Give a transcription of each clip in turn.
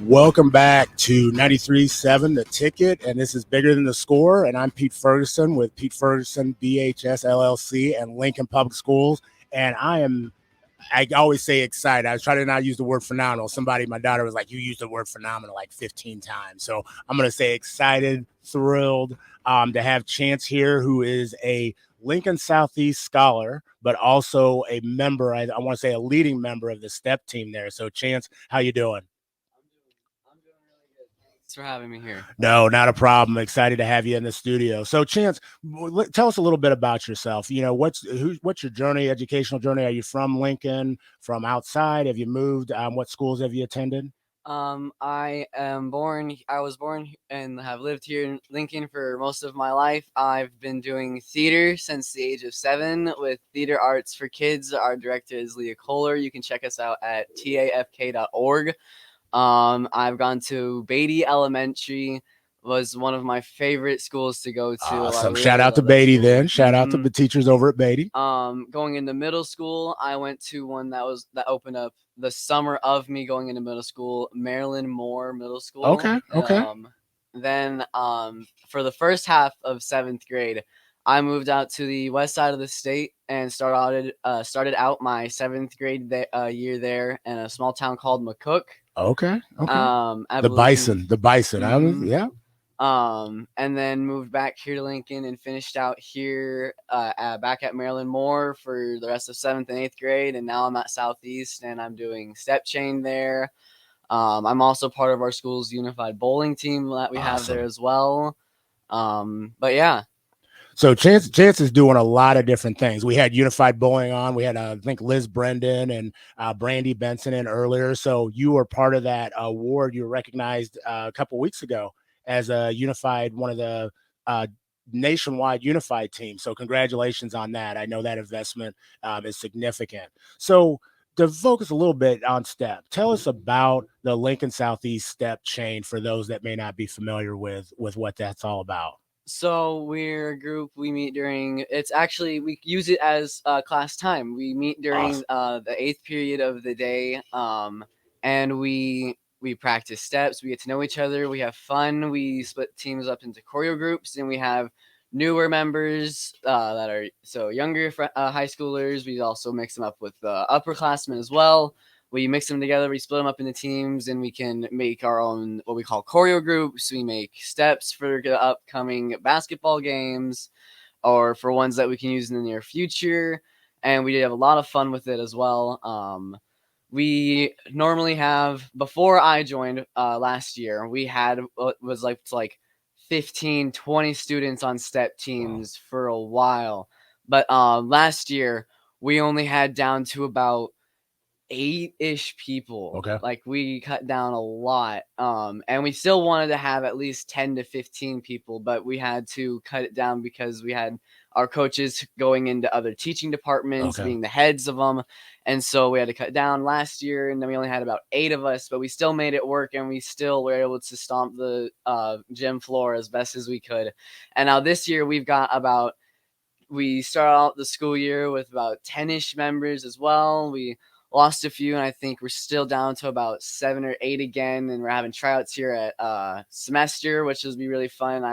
Welcome back to 93.7 The Ticket, and this is Bigger Than the Score, and I'm Pete Ferguson with Pete Ferguson BHS LLC and Lincoln Public Schools, and I always say excited. I was trying to not use the word phenomenal. My daughter was like, you used the word phenomenal like 15 times. So I'm going to say excited, thrilled to have Chance here, who is a Lincoln Southeast scholar, but also a member, I want to say a leading member of the STEP team there. So Chance, how you doing? I'm doing really good. Thanks for having me here. No, not a problem. Excited to have you in the studio. So, Chance, tell us a little bit about yourself. What's your journey, educational journey? Are you from Lincoln? From outside? Have you moved? What schools have you attended? I was born and have lived here in Lincoln for most of my life. I've been doing theater since the age of 7 with Theater Arts for Kids. Our director is Leah Kohler. You can check us out at tafk.org. I've gone to Beatty Elementary, was one of my favorite schools to go to. I Awesome. Shout really out to love that Beatty school. then. Shout out to the teachers over at Beatty. Going into middle school, I went to one that opened up the summer of me going into middle school, Marilyn Moore Middle School. Okay. Then for the first half of 7th grade, I moved out to the west side of the state and started out my 7th grade year there in a small town called McCook. Okay. The Evolution. Bison. Yeah. And then moved back here to Lincoln and finished out here back at Maryland Moore for the rest of 7th and 8th grade. And now I'm at Southeast and I'm doing step chain there. I'm also part of our school's unified bowling team that we have there as well. But yeah. So Chance is doing a lot of different things. We had Unified Bowling on. We had, I think, Liz Brendan and Brandy Benson in earlier. So you were part of that award. You were recognized a couple weeks ago as a one of the nationwide unified teams. So congratulations on that. I know that investment is significant. So to focus a little bit on STEP, tell us about the Lincoln Southeast STEP chain for those that may not be familiar with what that's all about. So we're a group. We meet during. We use it as class time. We meet during the 8th period of the day, and we practice steps. We get to know each other. We have fun. We split teams up into choreo groups, and we have newer members that are younger high schoolers. We also mix them up with upperclassmen as well. We mix them together, we split them up into teams, and we can make our own what we call choreo groups. We make steps for the upcoming basketball games or for ones that we can use in the near future. And we have a lot of fun with it as well. We normally have, before I joined last year, we had what was like 15, 20 students on step teams for a while. But last year, we only had down to about 8-ish people. Okay. Like we cut down a lot. And we still wanted to have at least 10 to 15 people, but we had to cut it down because we had our coaches going into other teaching departments, being the heads of them. And so we had to cut down last year, and then we only had about 8 of us, but we still made it work, and we still were able to stomp the gym floor as best as we could. And now this year we start out the school year with about 10-ish members as well. We lost a few, and I think we're still down to about 7 or 8 again, and we're having tryouts here at semester, which will be really fun.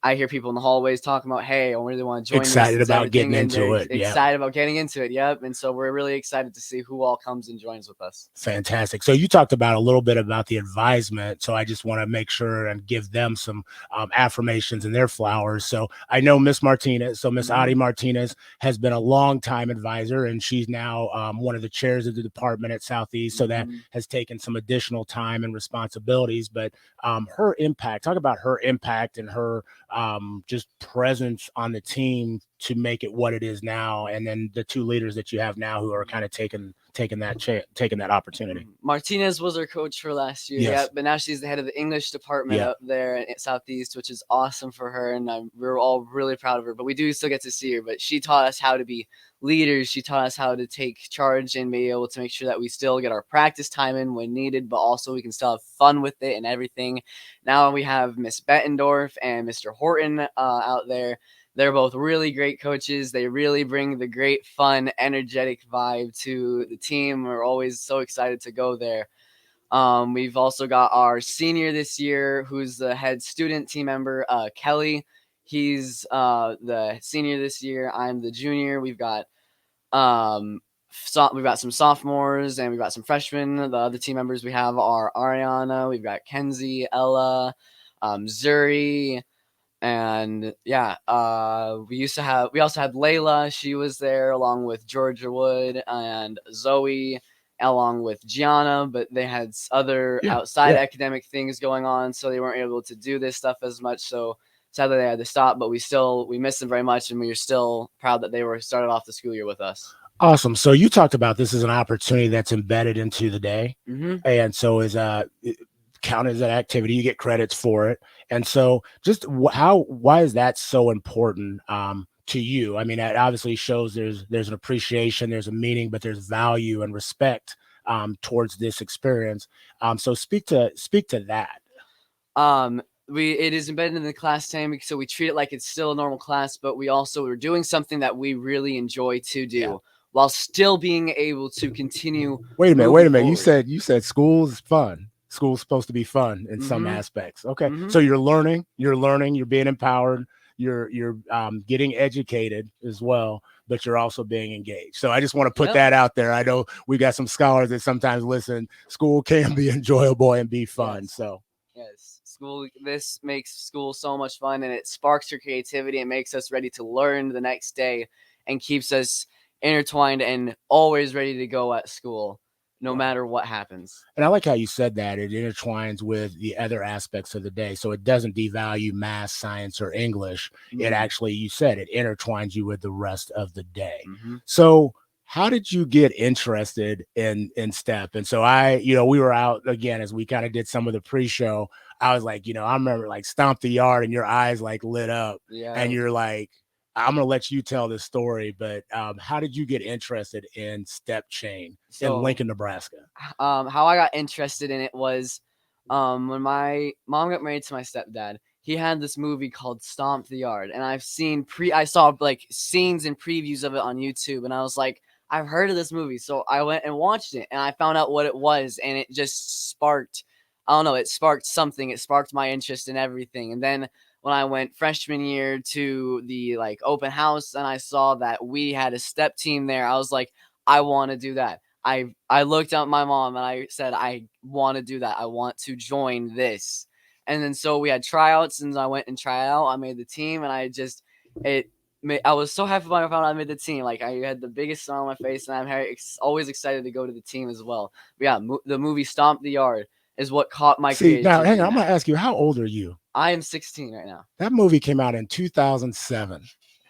I hear people in the hallways talking about, hey, I really want to join excited about getting into it. Excited about getting into it. Yep. And so we're really excited to see who all comes and joins with us. Fantastic. So you talked about a little bit about the advisement. So I just want to make sure and give them some affirmations and their flowers. So I know Miss Martinez. So Miss Adi Martinez has been a long time advisor, and she's now one of the chairs of the department at Southeast. So that has taken some additional time and responsibilities. But her impact, talk about her impact and her just presence on the team to make it what it is now, and then the two leaders that you have now who are kind of taking that opportunity. Martinez was our coach for last year, yeah, but now she's the head of the English department up there at Southeast, which is awesome for her, and we're all really proud of her. But we do still get to see her. But she taught us how to be leaders. She taught us how to take charge and be able to make sure that we still get our practice time in when needed, but also we can still have fun with it and everything. Now we have Miss Bettendorf and Mr. Horton out there. They're both really great coaches. They really bring the great, fun, energetic vibe to the team. We're always so excited to go there. We've also got our senior this year, who's the head student team member, Kelly. He's the senior this year. I'm the junior. Um, we've got some sophomores and we've got some freshmen. The other team members we have are Ariana. We've got Kenzie, Ella, Zuri, and yeah, we also had Layla. She was there along with Georgia Wood and Zoe, along with Gianna, but they had other Yeah, outside yeah. academic things going on, so they weren't able to do this stuff as much. So sadly, they had to stop. But we miss them very much, and we are still proud that they were started off the school year with us. Awesome. So you talked about this as an opportunity that's embedded into the day, Mm-hmm. and so is counted as an activity. You get credits for it, and so just why is that so important to you? I mean, that obviously shows there's an appreciation, there's a meaning, but there's value and respect towards this experience. So speak to that. It is embedded in the class time, so we treat it like it's still a normal class, but we also are doing something that we really enjoy to do, Yeah. while still being able to continue. Wait a minute. Wait moving a minute. forward. You said school is fun. School's supposed to be fun in some Mm-hmm. aspects. Okay. Mm-hmm. So you're learning. You're being empowered. You're getting educated as well, but you're also being engaged. So I just want to put Yep. that out there. I know we got some scholars that sometimes listen. School can be enjoyable and be fun. Yes. So Yes, school. This makes school so much fun, and it sparks your creativity. It makes us ready to learn the next day, and keeps us intertwined and always ready to go at school, no wow. matter what happens. And I like how you said that it intertwines with the other aspects of the day. So it doesn't devalue math, science, or English. Mm-hmm. It actually, you said it intertwines you with the rest of the day. Mm-hmm. So how did you get interested in STEP? And so we were out again as we kind of did some of the pre-show. I was like, I remember like stomp the yard and your eyes like lit up. Yeah. And you're like, I'm gonna let you tell this story, but how did you get interested in step chain in Lincoln, Nebraska? How I got interested in it was when my mom got married to my stepdad. He had this movie called Stomp the Yard, and I saw like scenes and previews of it on YouTube, and I was like, I've heard of this movie, so I went and watched it, and I found out what it was, and it just sparked. I don't know, it sparked something. It sparked my interest in everything, and then when I went freshman year to the like open house and I saw that we had a step team there, I was like, I want to do that. I looked at my mom and I said, I want to do that. I want to join this. And then so we had tryouts, and I went and tried out. I made the team, and I was so happy when I found out I made the team. Like, I had the biggest smile on my face, and I'm always excited to go to the team as well. But yeah, the movie Stomp the Yard is what caught my See, now creativity. hang on, I'm gonna ask you, how old are you? I am 16 right now. That movie came out in 2007.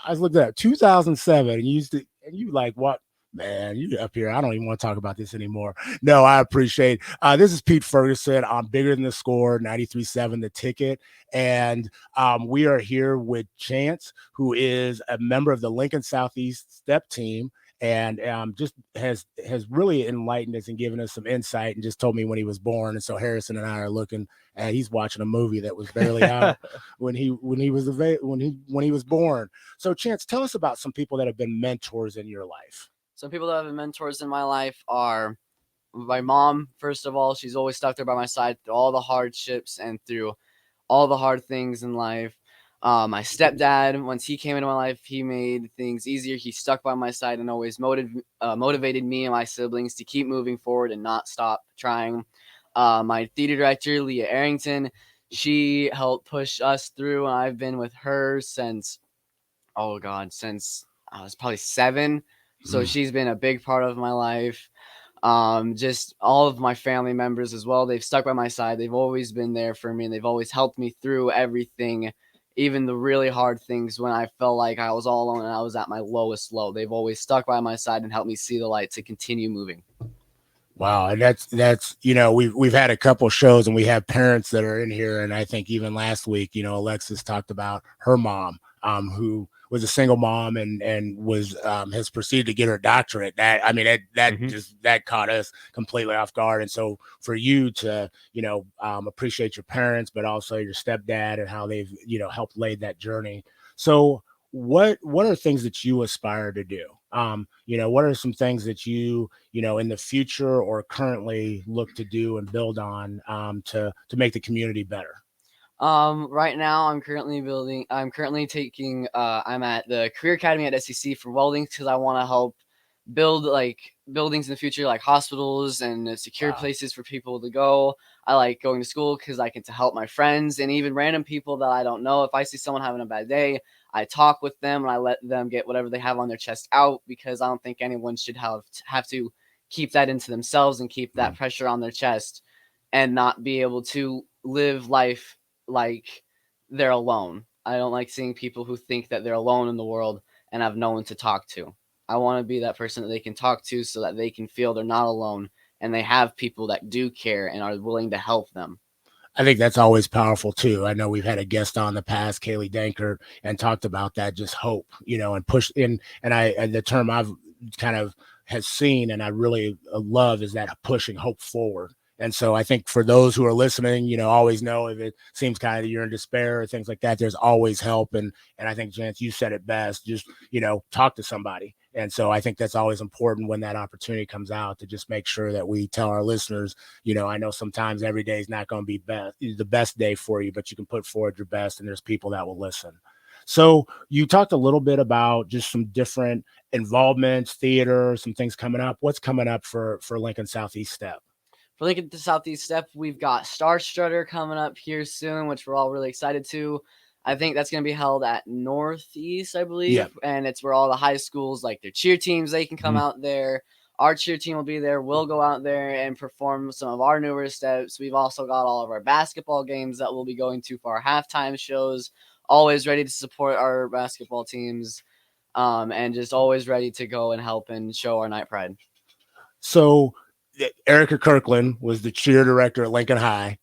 I was looking at 2007, and you like what? Man, you up here. I don't even want to talk about this anymore. No, I appreciate this is Pete Ferguson on Bigger Than the Score, 93.7 The Ticket. And we are here with Chance, who is a member of the Lincoln Southeast Step Team, and just has really enlightened us and given us some insight, and just told me when he was born. And so Harrison and I are looking at, he's watching a movie that was barely out when he was born. So Chance, tell us about some people that have been mentors in your life. Some people that have been mentors in my life are my mom. First of all, she's always stuck there by my side through all the hardships and through all the hard things in life. My stepdad, once he came into my life, he made things easier. He stuck by my side and always motivated me and my siblings to keep moving forward and not stop trying. My theater director, Leah Arrington, she helped push us through, and I've been with her since I was probably 7. So she's been a big part of my life. Just all of my family members as well. They've stuck by my side. They've always been there for me, and they've always helped me through everything, even the really hard things when I felt like I was all alone and I was at my lowest low. They've always stuck by my side and helped me see the light to continue moving. Wow, and that's we've had a couple shows, and we have parents that are in here, and I think even last week, Alexis talked about her mom, who was a single mom and was has proceeded to get her doctorate. That caught us completely off guard. And so for you to appreciate your parents, but also your stepdad and how they've helped lay that journey. So what are things that you aspire to do? What are some things that in the future or currently look to do and build on to make the community better? Right now I'm currently taking I'm at the Career Academy at SEC for welding because I want to help build like buildings in the future, like hospitals and secure places for people to go. I like going to school because I get to help my friends and even random people that I don't know. If I see someone having a bad day, I talk with them and I let them get whatever they have on their chest out because I don't think anyone should have to keep that into themselves and keep that pressure on their chest and not be able to live life like they're alone. I don't like seeing people who think that they're alone in the world and have no one to talk to. I want to be that person that they can talk to so that they can feel they're not alone and they have people that do care and are willing to help them. I think that's always powerful too. I know we've had a guest on the past, Kaylee Dankert, and talked about that, just hope, and push in. And the term I've kind of has seen and I really love is that pushing hope forward. And so I think for those who are listening, always know if it seems kind of you're in despair or things like that, there's always help. And I think, Jance, you said it best, just, talk to somebody. And so I think that's always important when that opportunity comes out to just make sure that we tell our listeners, I know sometimes every day is not going to be the best day for you, but you can put forward your best and there's people that will listen. So you talked a little bit about just some different involvements, theater, some things coming up. What's coming up for Lincoln Southeast Step? For Lincoln to Southeast Step, we've got Star Strutter coming up here soon, which we're all really excited to. I think that's going to be held at Northeast, I believe. Yeah. And it's where all the high schools, like their cheer teams, they can come out there. Our cheer team will be there. We'll go out there and perform some of our newer steps. We've also got all of our basketball games that we'll be going to for our halftime shows. Always ready to support our basketball teams, and just always ready to go and help and show our night pride. So Erica Kirkland was the cheer director at Lincoln High,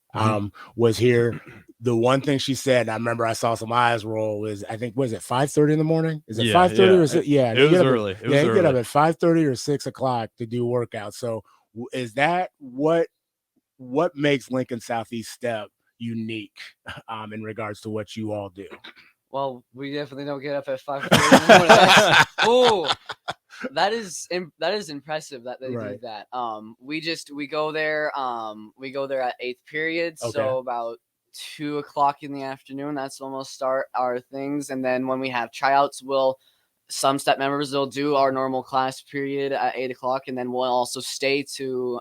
was here. The one thing she said, and I remember I saw some eyes roll, is I think, was it 5:30 in the morning? Is it 5:30 or is it? Yeah, it was early. They get up at 5:30 or 6:00 to do workouts. So is that what makes Lincoln Southeast Step unique in regards to what you all do? Well, we definitely don't get up at 5:30 in the morning. That is impressive that they do that. We go there. We go there at 8th period, so about 2:00 in the afternoon. That's when we'll start our things, and then when we have tryouts, some step members will do our normal class period at 8:00, and then we'll also stay to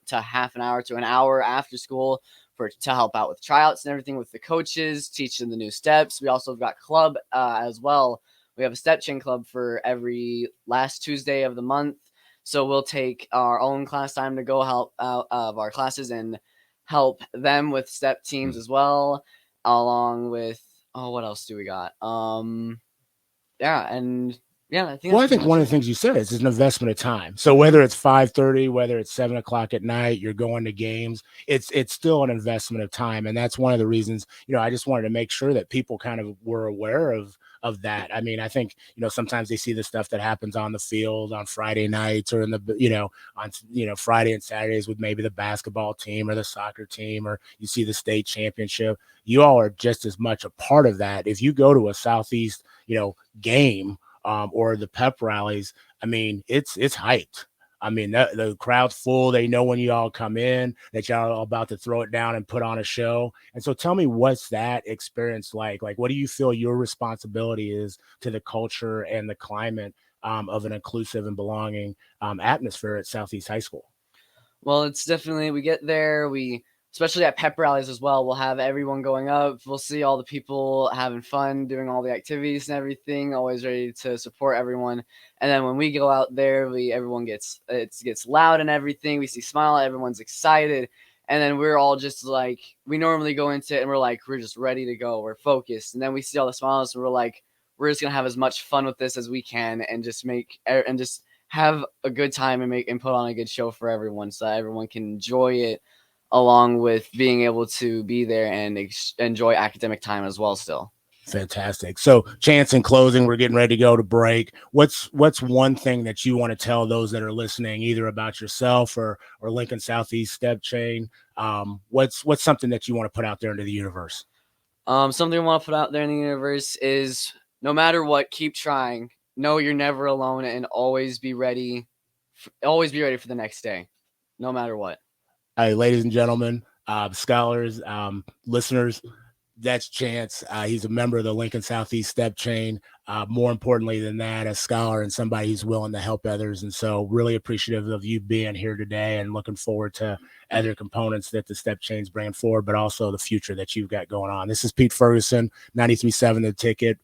half an hour to an hour after school to help out with tryouts and everything with the coaches, teach them the new steps. We also have got club as well. We have a step chain club for every last Tuesday of the month. So we'll take our own class time to go help out of our classes and help them with step teams as well, along with, what else do we got? I think one of the things you said is an investment of time. So whether it's 5:30, whether it's 7:00 at night, you're going to games, it's still an investment of time. And that's one of the reasons, I just wanted to make sure that people kind of were aware of that. I mean, I think, sometimes they see the stuff that happens on the field on Friday nights or on Friday and Saturdays with maybe the basketball team or the soccer team, or you see the state championship. You all are just as much a part of that. If you go to a Southeast, game, or the pep rallies, I mean, it's hyped. I mean, the crowd's full. They know when you all come in that y'all are about to throw it down and put on a show. And so tell me, what's that experience like? Like, what do you feel your responsibility is to the culture and the climate of an inclusive and belonging atmosphere at Southeast High School? Well, it's definitely, we get there, especially at pep rallies as well, we'll have everyone going up. We'll see all the people having fun, doing all the activities and everything, always ready to support everyone. And then when we go out there, everyone gets loud and everything. We see smile, everyone's excited. And then we're all just like, we normally go into it and we're just ready to go. We're focused. And then we see all the smiles and we're just going to have as much fun with this as we can and just have a good time and put on a good show for everyone so that everyone can enjoy it, along with being able to be there and enjoy academic time as well still. Fantastic. So, Chance, in closing, we're getting ready to go to break. What's one thing that you want to tell those that are listening, either about yourself or Lincoln Southeast Step Chain? What's something that you want to put out there into the universe? Something I want to put out there in the universe is, no matter what, keep trying. know you're never alone, and always be ready. Always be ready for the next day, no matter what. Hey, ladies and gentlemen, scholars, listeners, that's Chance. He's a member of the Lincoln Southeast Step Chain. More importantly than that, a scholar and somebody who's willing to help others. And so, really appreciative of you being here today, and looking forward to other components that the Step Chain's bringing forward, but also the future that you've got going on. This is Pete Ferguson, 93.7 The Ticket.